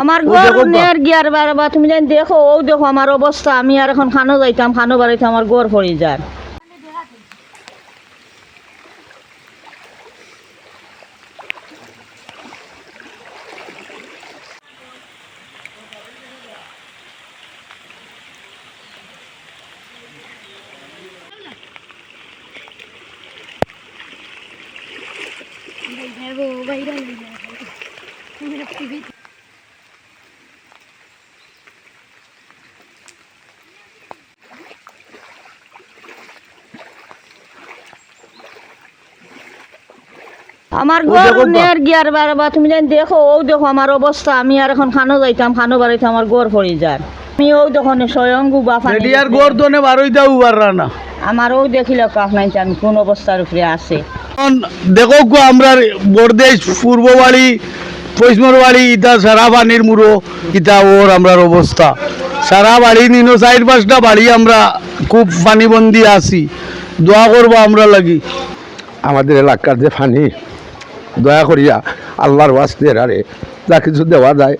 আমার ঘর নের গিয়ার বারবা তুমি জানি দেখো ও দেখো আমার অবস্থা আমি আর এখন খানো যাইতাম খানো বাড়িতে আমার ঘর পড়ে যায় আমার ঘর নের গিয়ার বারবা তুমি জানি দেখো ও দেখো আমার অবস্থা আমি আর এখন খানো যাইতাম খানো বাড়িতে আমার ঘর পড়ে যায় আমি ও দেখো স্বয়ং গুবা রেডিয়ার গোর দনে বারোই দাও উবার না আমার ও দেখিল কাপ নাই আমি কোন অবস্থার উপরে আছে দেখো গো আমরা বরদেশ পূর্ববাড়ি পশ্চিমর বাড়ি ইটা সারা পানির মুড়ো ইটা ওর আমরার অবস্থা সারা বাড়ি নিনো 4-5টা বাড়ি আমরা খুব পানিবন্দি আছি দোয়া করবো আমরা লাগি আমাদের এলাকার যে পানি দয়া করিয়া আল্লাহর ওয়াস্তে আরে যা কিছু দেওয়া যায়